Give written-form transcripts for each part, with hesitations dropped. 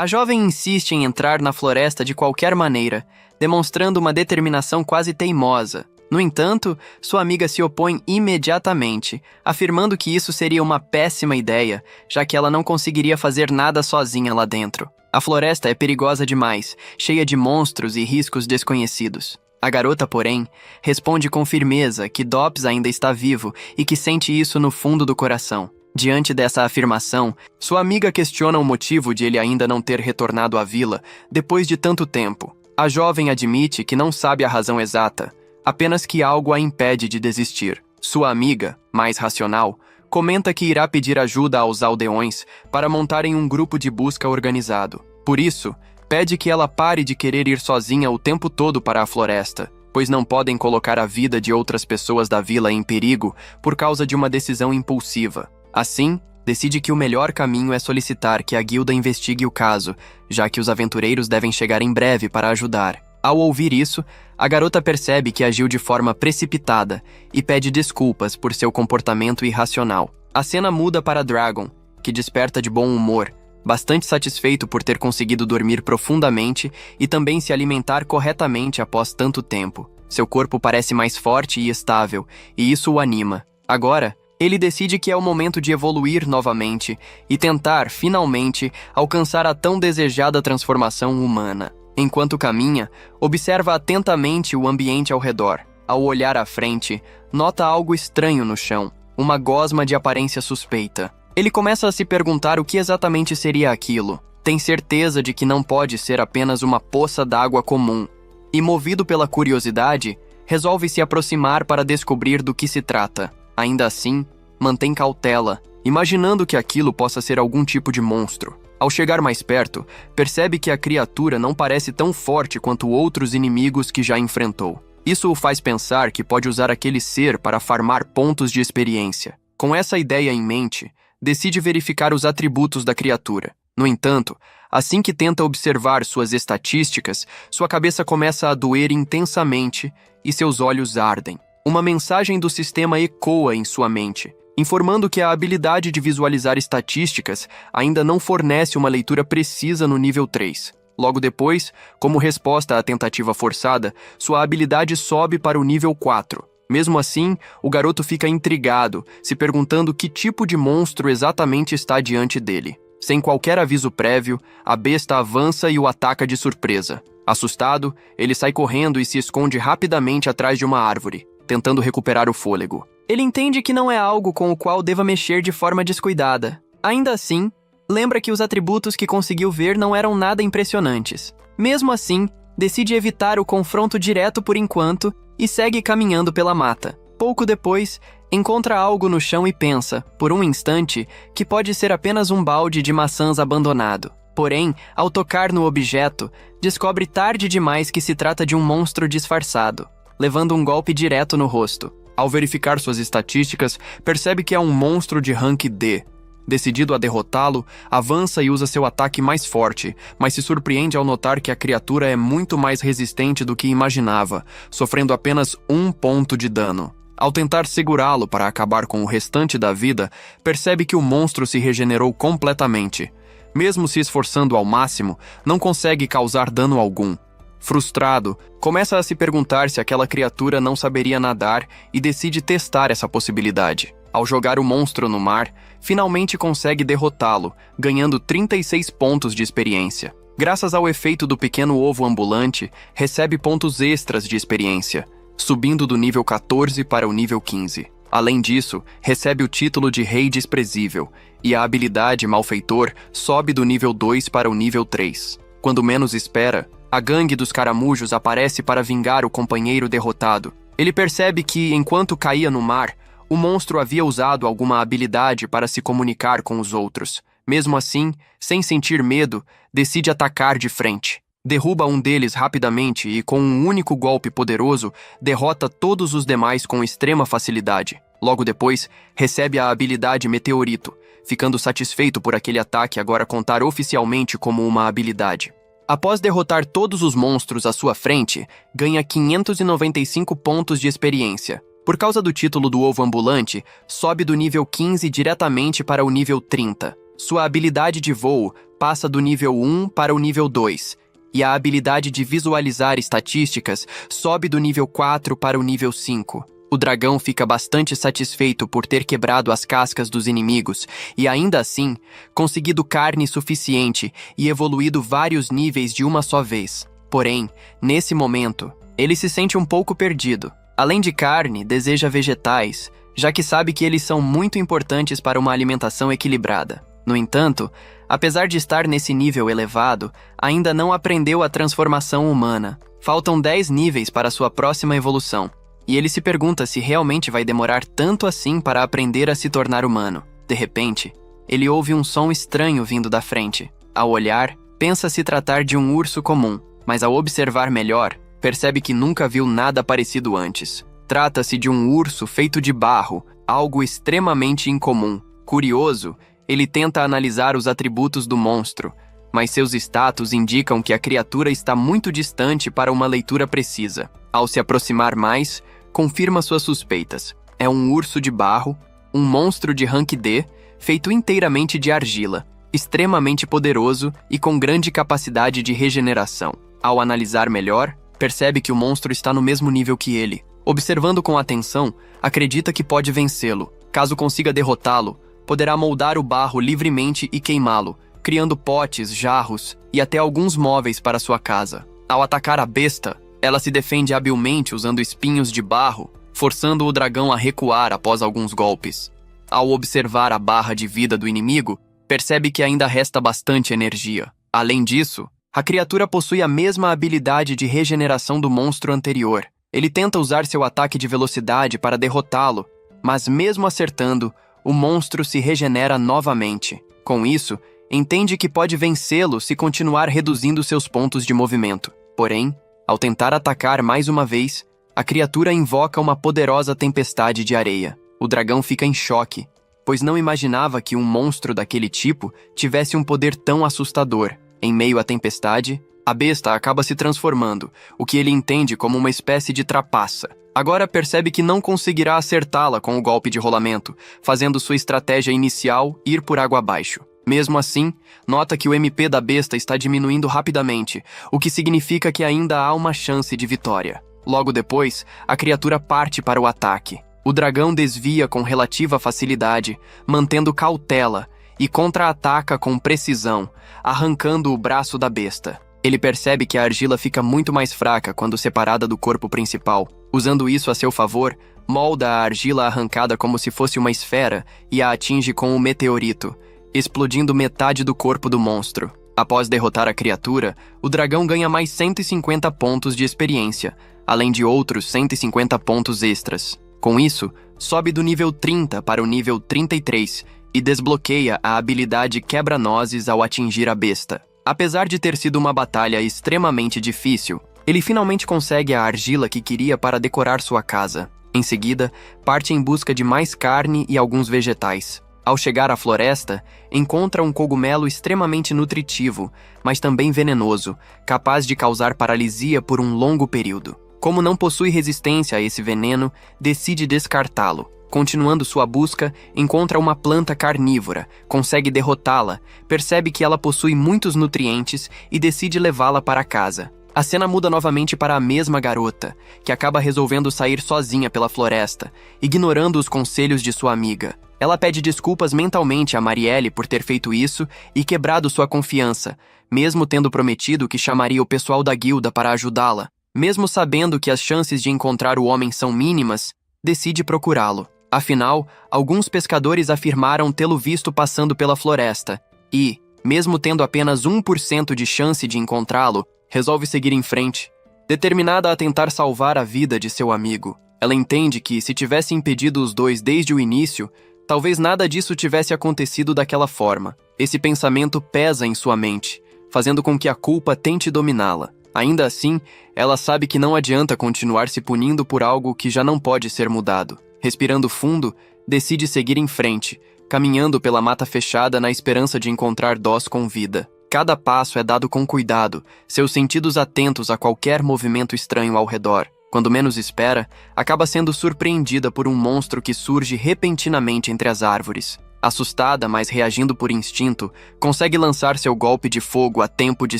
A jovem insiste em entrar na floresta de qualquer maneira, demonstrando uma determinação quase teimosa. No entanto, sua amiga se opõe imediatamente, afirmando que isso seria uma péssima ideia, já que ela não conseguiria fazer nada sozinha lá dentro. A floresta é perigosa demais, cheia de monstros e riscos desconhecidos. A garota, porém, responde com firmeza que Dops ainda está vivo e que sente isso no fundo do coração. Diante dessa afirmação, sua amiga questiona o motivo de ele ainda não ter retornado à vila depois de tanto tempo. A jovem admite que não sabe a razão exata, apenas que algo a impede de desistir. Sua amiga, mais racional, comenta que irá pedir ajuda aos aldeões para montarem um grupo de busca organizado. Por isso, pede que ela pare de querer ir sozinha o tempo todo para a floresta, pois não podem colocar a vida de outras pessoas da vila em perigo por causa de uma decisão impulsiva. Assim, decide que o melhor caminho é solicitar que a guilda investigue o caso, já que os aventureiros devem chegar em breve para ajudar. Ao ouvir isso, a garota percebe que agiu de forma precipitada e pede desculpas por seu comportamento irracional. A cena muda para Dragon, que desperta de bom humor, bastante satisfeito por ter conseguido dormir profundamente e também se alimentar corretamente após tanto tempo. Seu corpo parece mais forte e estável, e isso o anima. Agora, ele decide que é o momento de evoluir novamente e tentar, finalmente, alcançar a tão desejada transformação humana. Enquanto caminha, observa atentamente o ambiente ao redor. Ao olhar à frente, nota algo estranho no chão, uma gosma de aparência suspeita. Ele começa a se perguntar o que exatamente seria aquilo. Tem certeza de que não pode ser apenas uma poça d'água comum. E movido pela curiosidade, resolve se aproximar para descobrir do que se trata. Ainda assim, mantém cautela, imaginando que aquilo possa ser algum tipo de monstro. Ao chegar mais perto, percebe que a criatura não parece tão forte quanto outros inimigos que já enfrentou. Isso o faz pensar que pode usar aquele ser para farmar pontos de experiência. Com essa ideia em mente, decide verificar os atributos da criatura. No entanto, assim que tenta observar suas estatísticas, sua cabeça começa a doer intensamente e seus olhos ardem. Uma mensagem do sistema ecoa em sua mente, informando que a habilidade de visualizar estatísticas ainda não fornece uma leitura precisa no nível 3. Logo depois, como resposta à tentativa forçada, sua habilidade sobe para o nível 4. Mesmo assim, o garoto fica intrigado, se perguntando que tipo de monstro exatamente está diante dele. Sem qualquer aviso prévio, a besta avança e o ataca de surpresa. Assustado, ele sai correndo e se esconde rapidamente atrás de uma árvore, tentando recuperar o fôlego. Ele entende que não é algo com o qual deva mexer de forma descuidada. Ainda assim, lembra que os atributos que conseguiu ver não eram nada impressionantes. Mesmo assim, decide evitar o confronto direto por enquanto e segue caminhando pela mata. Pouco depois, encontra algo no chão e pensa, por um instante, que pode ser apenas um balde de maçãs abandonado. Porém, ao tocar no objeto, descobre tarde demais que se trata de um monstro disfarçado, levando um golpe direto no rosto. Ao verificar suas estatísticas, percebe que é um monstro de rank D. Decidido a derrotá-lo, avança e usa seu ataque mais forte, mas se surpreende ao notar que a criatura é muito mais resistente do que imaginava, sofrendo apenas 1 ponto de dano. Ao tentar segurá-lo para acabar com o restante da vida, percebe que o monstro se regenerou completamente. Mesmo se esforçando ao máximo, não consegue causar dano algum. Frustrado, começa a se perguntar se aquela criatura não saberia nadar e decide testar essa possibilidade. Ao jogar o monstro no mar, finalmente consegue derrotá-lo, ganhando 36 pontos de experiência. Graças ao efeito do pequeno ovo ambulante, recebe pontos extras de experiência, subindo do nível 14 para o nível 15. Além disso, recebe o título de Rei Desprezível, e a habilidade Malfeitor sobe do nível 2 para o nível 3. Quando menos espera, a gangue dos caramujos aparece para vingar o companheiro derrotado. Ele percebe que, enquanto caía no mar, o monstro havia usado alguma habilidade para se comunicar com os outros. Mesmo assim, sem sentir medo, decide atacar de frente. Derruba um deles rapidamente e, com um único golpe poderoso, derrota todos os demais com extrema facilidade. Logo depois, recebe a habilidade Meteorito, ficando satisfeito por aquele ataque agora contar oficialmente como uma habilidade. Após derrotar todos os monstros à sua frente, ganha 595 pontos de experiência. Por causa do título do ovo ambulante, sobe do nível 15 diretamente para o nível 30. Sua habilidade de voo passa do nível 1 para o nível 2, e a habilidade de visualizar estatísticas sobe do nível 4 para o nível 5. O dragão fica bastante satisfeito por ter quebrado as cascas dos inimigos e, ainda assim, conseguido carne suficiente e evoluído vários níveis de uma só vez. Porém, nesse momento, ele se sente um pouco perdido. Além de carne, deseja vegetais, já que sabe que eles são muito importantes para uma alimentação equilibrada. No entanto, apesar de estar nesse nível elevado, ainda não aprendeu a transformação humana. Faltam 10 níveis para sua próxima evolução. E ele se pergunta se realmente vai demorar tanto assim para aprender a se tornar humano. De repente, ele ouve um som estranho vindo da frente. Ao olhar, pensa se tratar de um urso comum, mas ao observar melhor, percebe que nunca viu nada parecido antes. Trata-se de um urso feito de barro, algo extremamente incomum. Curioso, ele tenta analisar os atributos do monstro, mas seus status indicam que a criatura está muito distante para uma leitura precisa. Ao se aproximar mais, confirma suas suspeitas. É um urso de barro, um monstro de rank D, feito inteiramente de argila, extremamente poderoso e com grande capacidade de regeneração. Ao analisar melhor, percebe que o monstro está no mesmo nível que ele. Observando com atenção, acredita que pode vencê-lo. Caso consiga derrotá-lo, poderá moldar o barro livremente e queimá-lo, criando potes, jarros e até alguns móveis para sua casa. Ao atacar a besta, ela se defende habilmente usando espinhos de barro, forçando o dragão a recuar após alguns golpes. Ao observar a barra de vida do inimigo, percebe que ainda resta bastante energia. Além disso, a criatura possui a mesma habilidade de regeneração do monstro anterior. Ele tenta usar seu ataque de velocidade para derrotá-lo, mas mesmo acertando, o monstro se regenera novamente. Com isso, entende que pode vencê-lo se continuar reduzindo seus pontos de movimento. Porém, ao tentar atacar mais uma vez, a criatura invoca uma poderosa tempestade de areia. O dragão fica em choque, pois não imaginava que um monstro daquele tipo tivesse um poder tão assustador. Em meio à tempestade, a besta acaba se transformando, o que ele entende como uma espécie de trapaça. Agora percebe que não conseguirá acertá-la com o golpe de rolamento, fazendo sua estratégia inicial ir por água abaixo. Mesmo assim, nota que o MP da besta está diminuindo rapidamente, o que significa que ainda há uma chance de vitória. Logo depois, a criatura parte para o ataque. O dragão desvia com relativa facilidade, mantendo cautela, e contra-ataca com precisão, arrancando o braço da besta. Ele percebe que a argila fica muito mais fraca quando separada do corpo principal. Usando isso a seu favor, molda a argila arrancada como se fosse uma esfera e a atinge com um meteorito, explodindo metade do corpo do monstro. Após derrotar a criatura, o dragão ganha mais 150 pontos de experiência, além de outros 150 pontos extras. Com isso, sobe do nível 30 para o nível 33 e desbloqueia a habilidade Quebra-Nozes ao atingir a besta. Apesar de ter sido uma batalha extremamente difícil, ele finalmente consegue a argila que queria para decorar sua casa. Em seguida, parte em busca de mais carne e alguns vegetais. Ao chegar à floresta, encontra um cogumelo extremamente nutritivo, mas também venenoso, capaz de causar paralisia por um longo período. Como não possui resistência a esse veneno, decide descartá-lo. Continuando sua busca, encontra uma planta carnívora, consegue derrotá-la, percebe que ela possui muitos nutrientes e decide levá-la para casa. A cena muda novamente para a mesma garota, que acaba resolvendo sair sozinha pela floresta, ignorando os conselhos de sua amiga. Ela pede desculpas mentalmente a Marielle por ter feito isso e quebrado sua confiança, mesmo tendo prometido que chamaria o pessoal da guilda para ajudá-la. Mesmo sabendo que as chances de encontrar o homem são mínimas, decide procurá-lo. Afinal, alguns pescadores afirmaram tê-lo visto passando pela floresta e, mesmo tendo apenas 1% de chance de encontrá-lo, resolve seguir em frente, determinada a tentar salvar a vida de seu amigo. Ela entende que, se tivesse impedido os dois desde o início, talvez nada disso tivesse acontecido daquela forma. Esse pensamento pesa em sua mente, fazendo com que a culpa tente dominá-la. Ainda assim, ela sabe que não adianta continuar se punindo por algo que já não pode ser mudado. Respirando fundo, decide seguir em frente, caminhando pela mata fechada na esperança de encontrar Doss com vida. Cada passo é dado com cuidado, seus sentidos atentos a qualquer movimento estranho ao redor. Quando menos espera, acaba sendo surpreendida por um monstro que surge repentinamente entre as árvores. Assustada, mas reagindo por instinto, consegue lançar seu golpe de fogo a tempo de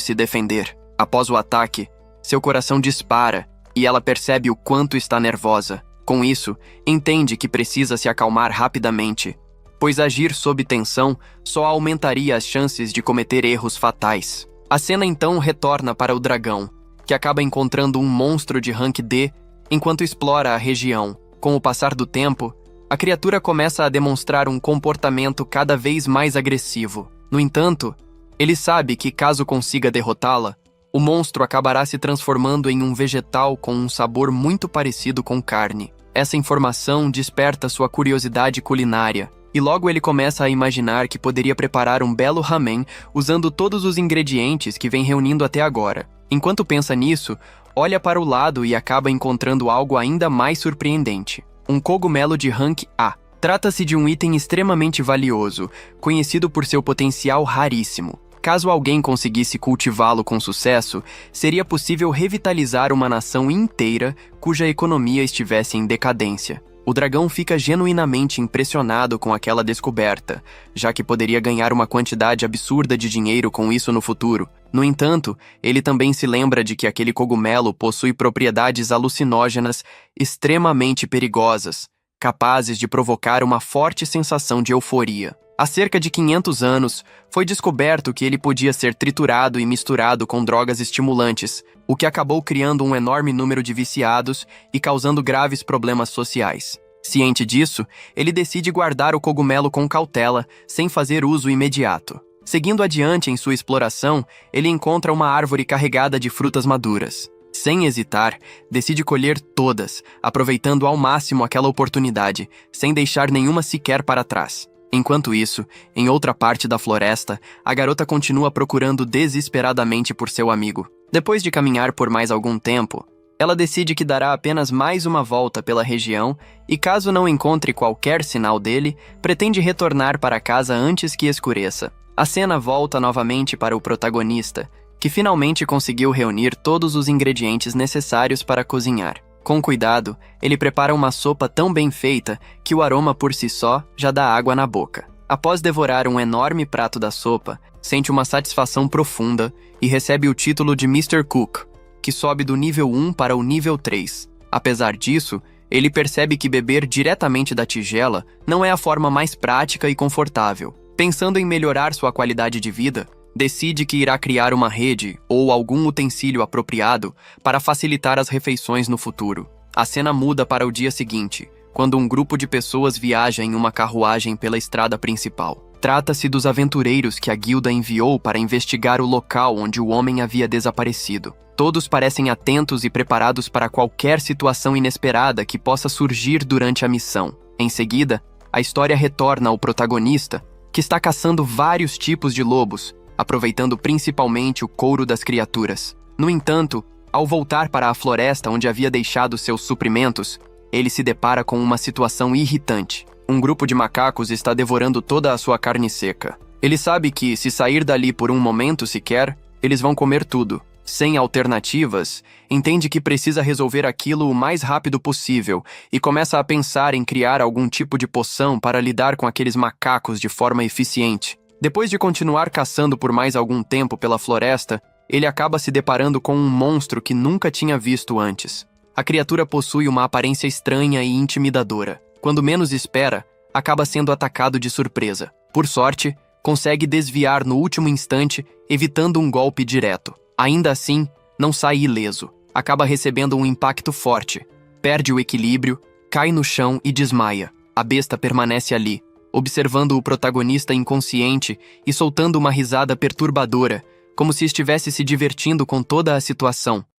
se defender. Após o ataque, seu coração dispara e ela percebe o quanto está nervosa. Com isso, entende que precisa se acalmar rapidamente, pois agir sob tensão só aumentaria as chances de cometer erros fatais. A cena então retorna para o dragão, que acaba encontrando um monstro de rank D enquanto explora a região. Com o passar do tempo, a criatura começa a demonstrar um comportamento cada vez mais agressivo. No entanto, ele sabe que caso consiga derrotá-la, o monstro acabará se transformando em um vegetal com um sabor muito parecido com carne. Essa informação desperta sua curiosidade culinária, e logo ele começa a imaginar que poderia preparar um belo ramen usando todos os ingredientes que vem reunindo até agora. Enquanto pensa nisso, olha para o lado e acaba encontrando algo ainda mais surpreendente. Um cogumelo de rank A. Trata-se de um item extremamente valioso, conhecido por seu potencial raríssimo. Caso alguém conseguisse cultivá-lo com sucesso, seria possível revitalizar uma nação inteira cuja economia estivesse em decadência. O dragão fica genuinamente impressionado com aquela descoberta, já que poderia ganhar uma quantidade absurda de dinheiro com isso no futuro. No entanto, ele também se lembra de que aquele cogumelo possui propriedades alucinógenas extremamente perigosas, capazes de provocar uma forte sensação de euforia. Há cerca de 500 anos, foi descoberto que ele podia ser triturado e misturado com drogas estimulantes, o que acabou criando um enorme número de viciados e causando graves problemas sociais. Ciente disso, ele decide guardar o cogumelo com cautela, sem fazer uso imediato. Seguindo adiante em sua exploração, ele encontra uma árvore carregada de frutas maduras. Sem hesitar, decide colher todas, aproveitando ao máximo aquela oportunidade, sem deixar nenhuma sequer para trás. Enquanto isso, em outra parte da floresta, a garota continua procurando desesperadamente por seu amigo. Depois de caminhar por mais algum tempo, ela decide que dará apenas mais uma volta pela região e, caso não encontre qualquer sinal dele, pretende retornar para casa antes que escureça. A cena volta novamente para o protagonista, que finalmente conseguiu reunir todos os ingredientes necessários para cozinhar. Com cuidado, ele prepara uma sopa tão bem feita que o aroma por si só já dá água na boca. Após devorar um enorme prato da sopa, sente uma satisfação profunda e recebe o título de Mr. Cook, que sobe do nível 1 para o nível 3. Apesar disso, ele percebe que beber diretamente da tigela não é a forma mais prática e confortável. Pensando em melhorar sua qualidade de vida, decide que irá criar uma rede ou algum utensílio apropriado para facilitar as refeições no futuro. A cena muda para o dia seguinte, quando um grupo de pessoas viaja em uma carruagem pela estrada principal. Trata-se dos aventureiros que a guilda enviou para investigar o local onde o homem havia desaparecido. Todos parecem atentos e preparados para qualquer situação inesperada que possa surgir durante a missão. Em seguida, a história retorna ao protagonista, que está caçando vários tipos de lobos, aproveitando principalmente o couro das criaturas. No entanto, ao voltar para a floresta onde havia deixado seus suprimentos, ele se depara com uma situação irritante. Um grupo de macacos está devorando toda a sua carne seca. Ele sabe que, se sair dali por um momento sequer, eles vão comer tudo. Sem alternativas, entende que precisa resolver aquilo o mais rápido possível e começa a pensar em criar algum tipo de poção para lidar com aqueles macacos de forma eficiente. Depois de continuar caçando por mais algum tempo pela floresta, ele acaba se deparando com um monstro que nunca tinha visto antes. A criatura possui uma aparência estranha e intimidadora. Quando menos espera, acaba sendo atacado de surpresa. Por sorte, consegue desviar no último instante, evitando um golpe direto. Ainda assim, não sai ileso. Acaba recebendo um impacto forte. Perde o equilíbrio, cai no chão e desmaia. A besta permanece ali, observando o protagonista inconsciente e soltando uma risada perturbadora, como se estivesse se divertindo com toda a situação.